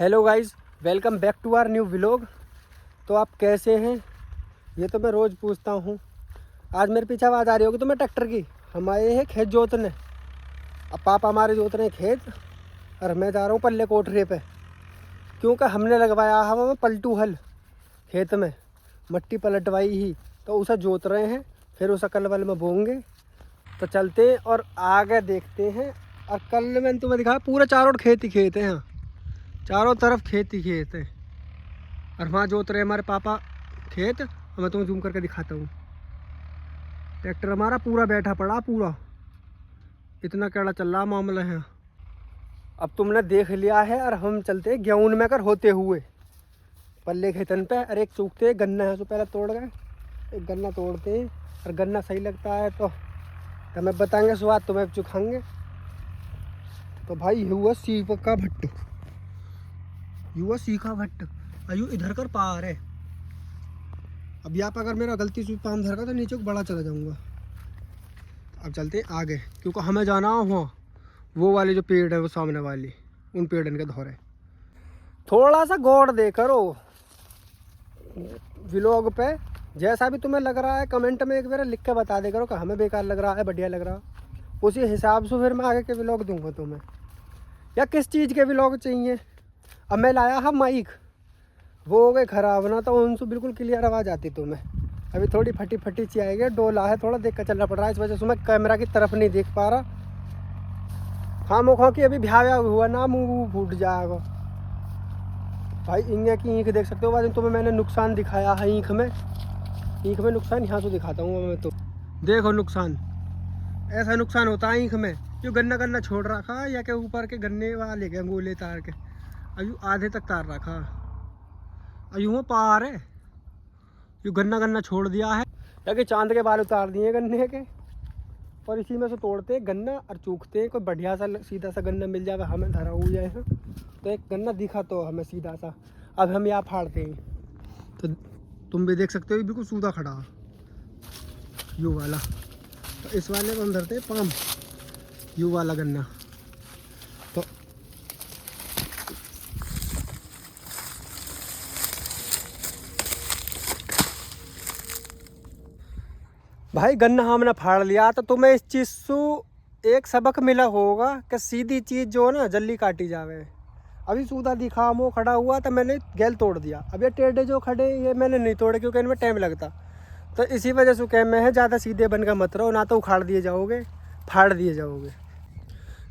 Hello guys, welcome back to our new vlog. तो आप कैसे हैं? ये तो मैं रोज़ पूछता हूँ। आज मेरे पीछे आवाज़ आ रही होगी तुम्हें ट्रैक्टर की। हम आए हैं खेत जोतने। अब पापा हमारे जोत रहे हैं खेत और मैं जा रहा हूँ पल्ले कोठरे पे, क्योंकि हमने लगवाया हमें पलटू हल खेत में, मट्टी पलटवाई ही तो उसे जोत रहे हैं। फिर उसे कल वल में बोएंगे। तो चलते हैं और आगे देखते हैं। और कल मैंने तुम्हें दिखाया पूरा चारों खेत ही खेत है, यहाँ चारों तरफ खेत ही खेत है। और वहाँ जोत रहे हमारे पापा खेत। और मैं तुम्हें जूम करके दिखाता हूँ। ट्रैक्टर हमारा पूरा बैठा पड़ा, पूरा इतना कैड़ा चल रहा मामला है। अब तुमने देख लिया है और हम चलते गेहूं में कर होते हुए पल्ले खेतन पे। और एक चूकते गन्ना है, तो पहले तोड़ गए, एक गन्ना तोड़ते हैं। और गन्ना सही लगता है तो हमें बताएंगे, स्वाद तुम्हें चुखाएंगे। तो भाई ये हुआ सीप का भट्ट, युवा सीखा भट्ट अयु इधर कर पार है। अब यहाँ पर अगर मेरा गलती से पाम धर का तो नीचे को बड़ा चला जाऊंगा। अब चलते हैं आगे, क्योंकि हमें जाना हुआ वो वाले जो पेड़ है, वो सामने वाली उन पेड़न के धोरे। थोड़ा सा गौर दे करो व्लॉग पे। जैसा भी तुम्हें लग रहा है कमेंट में एक बार लिख के बता दे करो कि हमें बेकार लग रहा है, बढ़िया लग रहा है। उसी हिसाब से फिर मैं आगे के व्लॉग दूंगा तुम्हें, या किस चीज़ के व्लॉग चाहिए। अब मैं लाया है माइक, वो हो गए ख़राब ना, तो उनसे बिल्कुल क्लियर आवाज़ आती तुम्हें। अभी थोड़ी फटी फटी सी आएगी, डोला है, थोड़ा देख कर चलना पड़ रहा है, इस वजह से मैं कैमरा की तरफ नहीं देख पा रहा। हाँ मुखों की अभी भ्याव्या हुआ ना, मुँह फूट जाएगा भाई। इंगे की ईंख देख सकते हो। बाद तुम्हें मैंने नुकसान दिखाया है ईंख में नुकसान यहाँ से दिखाता हूँ मैं। तो देखो नुकसान, ऐसा नुकसान होता है ईंख में। जो गन्ना गन्ना छोड़ रखा या के ऊपर के गन्ने वाले के गोले तार के अभी आधे तक तार रखा, यूँ पार है। यूँ गन्ना गन्ना छोड़ दिया है, या कि चांद के बाल उतार दिए गन्ने के। और इसी में से तोड़ते गन्ना और चूकते। कोई बढ़िया सा सीधा सा गन्ना मिल जाए हमें धरा हुआ जाए। तो एक गन्ना दिखा तो हमें सीधा सा, अब हम यहाँ फाड़ते हैं। तो तुम भी देख सकते हो बिल्कुल सूधा खड़ा यू वाला। तो इस वाले को हम धरते हैं पाम, यू वाला गन्ना। तो भाई गन्ना हमने फाड़ लिया। तो तुम्हें इस चीज़ से एक सबक मिला होगा कि सीधी चीज़ जो है ना जल्दी काटी जावे। अभी सूधा दिखा वो खड़ा हुआ तो मैंने गैल तोड़ दिया। अब ये टेढ़े जो खड़े ये मैंने नहीं तोड़े, क्योंकि इनमें टाइम लगता। तो इसी वजह से कह में है ज़्यादा सीधे बन कर मत रहो, ना तो उखाड़ दिए जाओगे, फाड़ दिए जाओगे।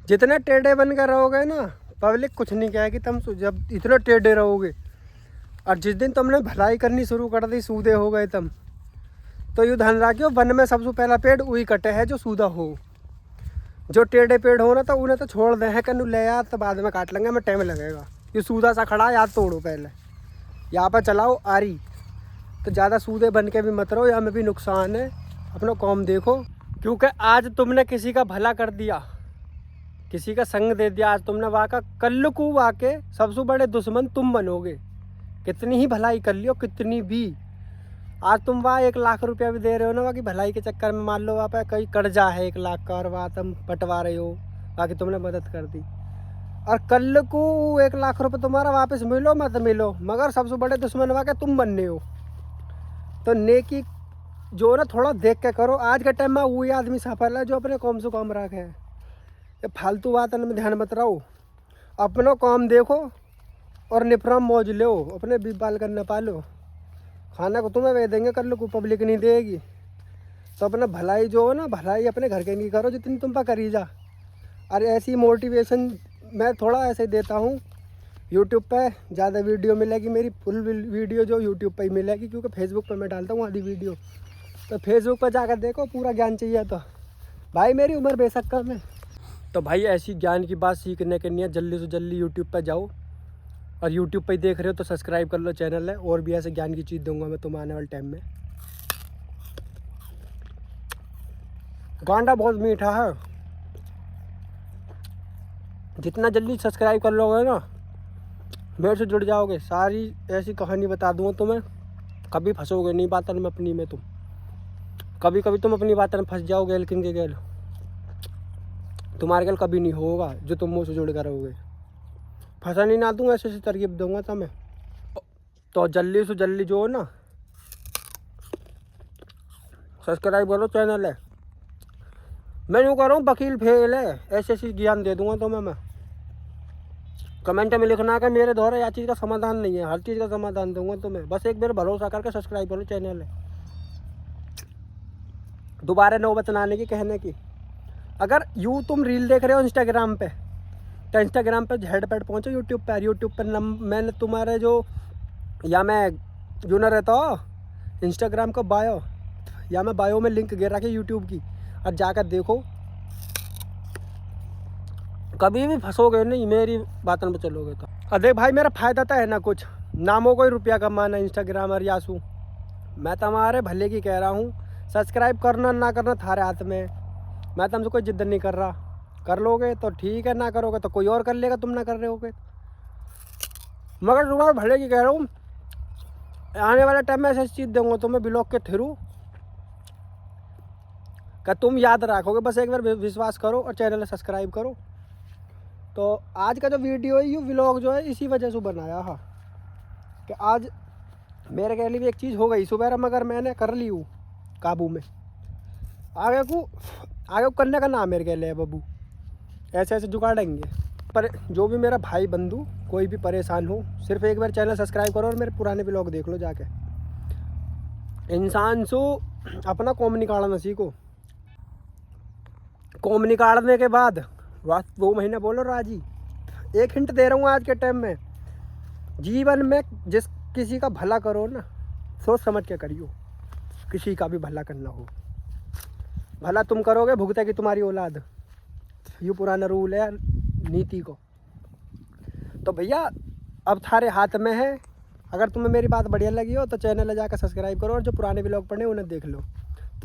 जितने टेढ़े बन कर रहोगे ना, पब्लिक कुछ नहीं कहेगी। तुम जब इतने टेढ़े रहोगे, और जिस दिन तुमने भलाई करनी शुरू कर दी, सूधे हो गए तुम, तो यूँ ध्यान रखियो वन में सबसे पहला पेड़ वही कटे है जो सूधा हो। जो टेढ़े पेड़ हो ना तो उन्हें तो छोड़ दे है कनु ले यार, तो बाद में काट लेंगे, हमें टाइम लगेगा। ये सूधा सा खड़ा याद तोड़ो पहले, यहाँ पर चलाओ आरी। तो ज़्यादा सूधे बन के भी मत रहो, यहाँ में भी नुकसान है। अपना काम देखो, क्योंकि आज तुमने किसी का भला कर दिया, किसी का संग दे दिया आज तुमने, वाका कल को वाके सबसे बड़े दुश्मन तुम बनोगे। कितनी ही भलाई कर लियो, कितनी भी। आज तुम वहाँ 1 लाख रुपया भी दे रहे हो ना, बाकी भलाई के चक्कर में मान लो वहाँ पे कहीं कर्जा है 1 लाख का, और वहाँ तुम पटवा रहे हो, बाकी तुमने मदद कर दी। और कल को 1 लाख रुपये तुम्हारा वापस मिलो मत मिलो, मगर सबसे बड़े दुश्मन वहाँ के तुम बनने हो। तो नेकी जो ना थोड़ा देख के करो। आज के टाइम में वही आदमी सफल है जो अपने काम से काम रखे है। ये फालतू बात में ध्यान मत रहो, अपना काम देखो और निफराम मौज लो, अपने भी बाल करना पालो। खाना को तुम्हें वे देंगे, कर लो को पब्लिक नहीं देगी। तो अपना भलाई जो हो ना, भलाई अपने घर के नहीं करो जितनी तुम पर करी जा। और ऐसी मोटिवेशन मैं थोड़ा ऐसे देता हूँ। यूट्यूब पे ज़्यादा वीडियो मिलेगी मेरी, फुल वीडियो जो यूट्यूब पे ही मिलेगी, क्योंकि फेसबुक पे मैं डालता हूँ आधी वीडियो। तो फेसबुक पर जाकर देखो, पूरा ज्ञान चाहिए तो भाई मेरी उम्र बेशक कम है। तो भाई ऐसी ज्ञान की बात सीखने के लिए जल्दी से जल्दी यूट्यूब पर जाओ। और यूट्यूब पे देख रहे हो तो सब्सक्राइब कर लो, चैनल है। और भी ऐसे ज्ञान की चीज़ दूंगा मैं तुम्हें आने वाले टाइम में। गांडा बहुत मीठा है, जितना जल्दी सब्सक्राइब कर लोगे ना मेरे से जुड़ जाओगे। सारी ऐसी कहानी बता दूंगा तुम्हें, कभी फंसोगे नहीं बातन में अपनी में। तुम कभी कभी तुम अपनी बातन में फंस जाओगे, लेकिन के गेल तुम्हारे गेल कभी नहीं होगा जो तुम मुझसे जुड़ कर रहोगे। फंसा ना दूँ, ऐसे ऐसे तरकीब दूंगा तुम्हें। तो जल्दी से जल्दी जो है ना सब्सक्राइब करो चैनल है। मैं यूँ कर रहा हूँ वकील फेल है, ऐसे ऐसी ज्ञान दे दूंगा तुम्हें मैं। कमेंट में लिखना कि मेरे द्वारा यह चीज़ का समाधान नहीं है, हर चीज़ का समाधान दूंगा तुम्हें। बस एक बार भरोसा करके सब्सक्राइब करो चैनल है। दोबारा नौबत ना आने की कहने की। अगर यूँ तुम रील देख रहे हो इंस्टाग्राम पे, तो इंस्टाग्राम पे झेड पैड पहुँचो यूट्यूब पर। यूट्यूब पर मैंने तुम्हारे जो या मैं यूँ ना रहता हो इंस्टाग्राम का बायो, या मैं बायो में लिंक गिर रखी यूट्यूब की, और जाकर देखो। कभी भी फंसोगे नहीं, मेरी बातों पे चलोगे तो। अरे भाई मेरा फ़ायदा तो है ना कुछ, नामों को ही रुपया कमाना इंस्टाग्रामर यासू। मैं तुम्हारे भले की कह रहा हूँ, सब्सक्राइब करना ना करना थारे हाथ में। मैं तुमसे कोई जिद्द नहीं कर रहा, कर लोगे तो ठीक है, ना करोगे तो कोई और कर लेगा, तुम ना कर रहे होगे। मगर तुम्हारे भले की कह रहा हूँ, आने वाले टाइम में ऐसी चीज़ दूँगा तुम्हें ब्लॉग के थ्रू कि तुम याद रखोगे। बस एक बार विश्वास करो और चैनल सब्सक्राइब करो। तो आज का जो वीडियो है, ये व्लॉग जो है इसी वजह से बनाया है कि आज मेरे के लिए भी एक चीज़ हो गई सुबह, मगर मैंने कर ली हूँ काबू में। आगे को करने का नाम मेरे के लिए बबू, ऐसे ऐसे जुगाड़ेंगे। पर जो भी मेरा भाई बंधु कोई भी परेशान हो, सिर्फ एक बार चैनल सब्सक्राइब करो और मेरे पुराने व्लॉग देख लो जाके। इंसान सो अपना कॉम निकालना सीखो। कॉम निकालने के बाद 2 महीने बोलो राजी। एक हिंट दे रहा हूँ आज के टाइम में, जीवन में जिस किसी का भला करो ना, सोच समझ के करियो। किसी का भी भला करना हो, भला तुम करोगे भुगतेगी तुम्हारी औलाद। ये पुराना रूल है नीति को। तो भैया अब थारे हाथ में है। अगर तुम्हें मेरी बात बढ़िया लगी हो तो चैनल जाकर सब्सक्राइब करो, और जो पुराने व्लॉग पढ़े उन्हें देख लो।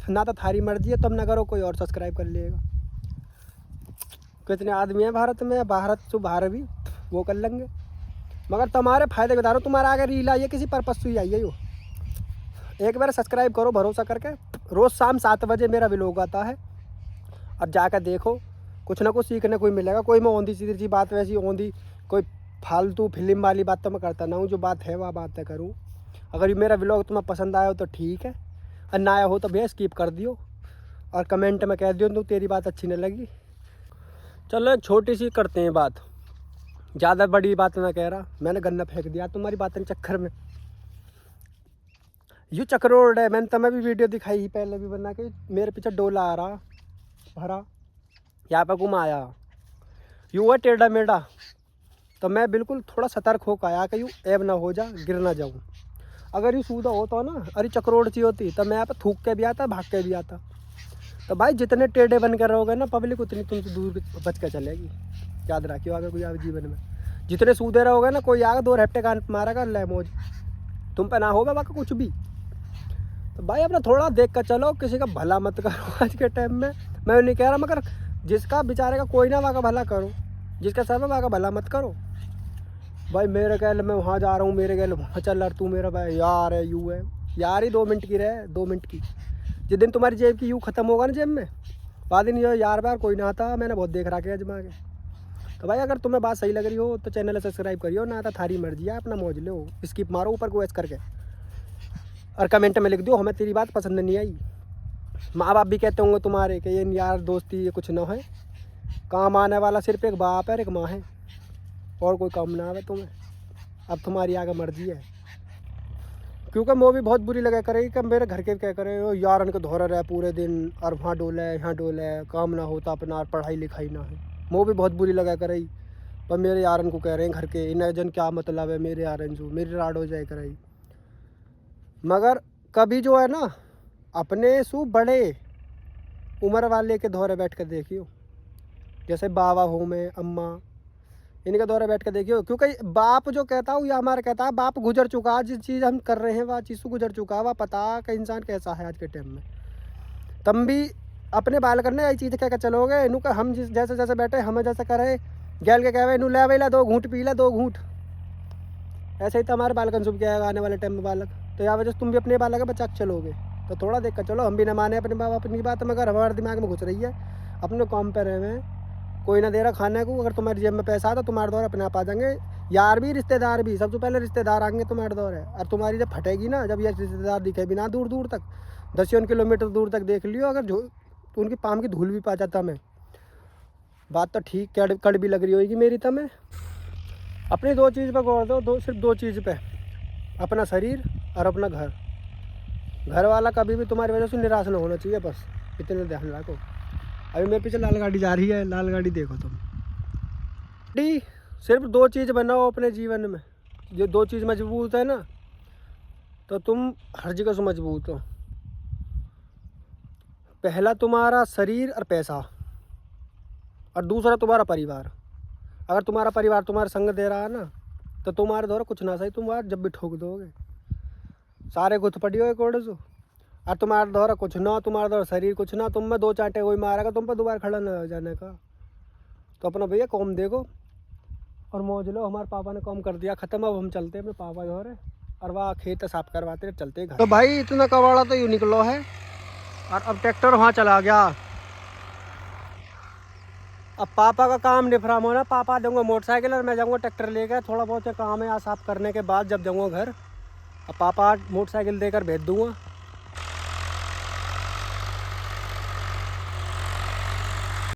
ना तो थारी मर्जी है, तुम ना करो कोई और सब्सक्राइब कर लेगा। कितने आदमी हैं भारत में, भारत से बाहर भी वो कर लेंगे। मगर तुम्हारे फायदे बता रहा हूँ, तुम्हारा अगर रील आई है किसी पर्पस से ही आई है यो, एक बार सब्सक्राइब करो भरोसा करके। रोज़ शाम 7 बजे मेरा व्लॉग आता है, अब जाकर देखो, कुछ ना कुछ सीखने को ही मिलेगा। कोई मैं औंधी सीधी सी बात, वैसी औंधी कोई फालतू फिल्म वाली बात तो मैं करता ना हूँ। जो बात है वह बात है करूँ। अगर ये मेरा व्लॉग तुम्हें पसंद आया हो तो ठीक है, और ना आया हो तो भैया स्किप कर दियो, और कमेंट में कह दियो तो तेरी बात अच्छी नहीं लगी। चलो एक छोटी सी करते हैं बात, ज़्यादा बड़ी बात ना कह रहा। मैंने गन्ना फेंक दिया तुम्हारी बातों के चक्कर में। यू चक्रोड है, मैंने तुम्हें भी वीडियो दिखाई ही पहले भी बना के। मेरे पीछे डोला आ रहा भरा, यहाँ पर घुमाया, यू है टेढ़ा मेढ़ा। तो मैं बिल्कुल थोड़ा सतर्क होकर आया कि यू ऐब ना हो जा, गिर ना जाऊँ। अगर यू सूधा होता ना, अरे चक्रोड सी होती, तो मैं यहाँ पर थूक के भी आता, भाग के भी आता। तो भाई जितने टेढ़े बन कर रहोगे ना, पब्लिक उतनी तुमसे दूर बच कर चलेगी। याद रखियो आगे कोई आगे जीवन में। जितने सूधे रहोगे ना, कोई आगे 2 हफ्ते कान मारेगा ले मौज, तुम पे ना होगा बाकी कुछ भी। तो भाई अपना थोड़ा देख कर चलो, किसी का भला मत करो आज के टाइम में। मैं नहीं कह रहा, मगर जिसका बेचारे का कोई ना वहाँ का भला करो, जिसका सब है वहाँ का भला मत करो। भाई मेरे कहले मैं वहाँ जा रहा हूँ, मेरे कहले वहाँ चल रहा, तू मेरा भाई यार है, यू है यार ही 2 मिनट की रहे, 2 मिनट की। जिस दिन तुम्हारी जेब की यू ख़त्म होगा ना जेब में, बाद दिन जो यार बार कोई ना आता। मैंने बहुत देख रहा के अजमा के। तो भाई अगर तुम्हें बात सही लग रही हो तो चैनल सब्सक्राइब करियो, ना आता थारी मर्जी है, अपना मौज लो, स्किप मारो ऊपर को ऐसे करके, और कमेंट में लिख दो हमें तेरी बात पसंद नहीं आई। माँ बाप भी कहते होंगे तुम्हारे कि ये यार दोस्ती ये कुछ ना है, काम आने वाला सिर्फ एक बाप है और एक माँ है, और कोई काम ना आवे तुम्हें। अब तुम्हारी आगे मर्जी है। क्योंकि वो भी बहुत बुरी लगा करेगी कि मेरे घर के क्या करे, वो यार उनके धोरा रहे पूरे दिन, और वहाँ डोले यहाँ डोले, काम ना होता अपना, पढ़ाई लिखाई ना है। वो भी बहुत बुरी लगा करेगी। पर मेरे यारन को कह रहे हैं घर के, इन्हें जन क्या मतलब है मेरे यारन जो मेरी राड हो जाए कराई। मगर कभी जो है ना, अपने सु बड़े उम्र वाले के दौरे बैठ कर देखियो, जैसे बाबा हो में अम्मा, इनके दौरे बैठ कर देखियो। क्योंकि बाप जो कहता हूँ या हमारा कहता है, बाप गुजर चुका, जिस चीज़ हम कर रहे हैं वह चीज़ गुजर चुका, वह पता कि इंसान कैसा है आज के टाइम में। तुम भी अपने बाल करने यही चीज़ कह कर चलोगे, इनू का हम जिस जैसे जैसे बैठे हमें जैसे करे, गैल के कहे इनू ले वेला 2 घूंट पी ले 2 घूंट, ऐसे ही तो हमारे बालकन सुबह क्या आने वाले टाइम में बालक। तो यहाँ वजह से तुम भी अपने बालक बचा के चलोगे, तो थोड़ा देख कर चलो। हम भी न माने अपने बाप अपनी बात, मगर हमारे दिमाग में घुस रही है, अपने काम पर रहे हैं, कोई ना दे रहा खाने को, अगर तुम्हारी जेब में पैसा आता तो तुम्हारे दौर अपने आप आ जाएंगे। यार भी रिश्तेदार भी, सबसे पहले रिश्तेदार आएंगे तुम्हारे दौर है। और तुम्हारी जब फटेगी ना, जब ये रिश्तेदार दिखे भी ना दूर दूर तक, 10 किलोमीटर दूर तक देख लियो, अगर तो उनकी पाम की धूल भी पा जाता मैं। बात तो ठीक कड़ भी लग रही होगी मेरी तमें। अपनी 2 चीज़ पे गौर दो, सिर्फ 2 चीज़ पे, अपना शरीर और अपना घर। घर वाला कभी भी तुम्हारी वजह से निराश ना होना चाहिए, बस इतने ध्यान रखो। अभी मेरे पीछे लाल गाड़ी जा रही है, लाल गाड़ी देखो तुम। सिर्फ 2 चीज़ बनाओ अपने जीवन में, जो 2 चीज़ मजबूत है ना, तो तुम हर जगह से मजबूत हो। पहला तुम्हारा शरीर और पैसा, और दूसरा तुम्हारा परिवार। अगर तुम्हारा परिवार तुम्हारा संग दे रहा है ना, तो तुम्हारे द्वारा कुछ ना सही तुम बार जब भी ठोक दोगे। सारे गुथ पड़ी हो कोड़े से, और तुम्हारे द्वारा कुछ ना, तुम्हारे द्वारा शरीर कुछ ना, तुम में 2 चांटे कोई मारेगा तुम पर दोबारा खड़ा ना हो जाने का। तो अपना भैया कॉम देखो और मौज लो। हमारे पापा ने कॉम कर दिया ख़त्म, अब हम चलते हैं अपने पापा द्वारा, और वहाँ खेत साफ करवाते चलते घर। तो भाई इतना कबाड़ा तो यूँ निकलो है, और अब ट्रैक्टर वहाँ चला गया। अब पापा का काम निफराम होना, पापा दूंगा मोटरसाइकिल और मैं जाऊँगा ट्रैक्टर लेकर। थोड़ा बहुत काम है यहाँ साफ करने के बाद जब जाऊँगा घर, अब पापा मोटरसाइकिल देकर भेज दूँगा।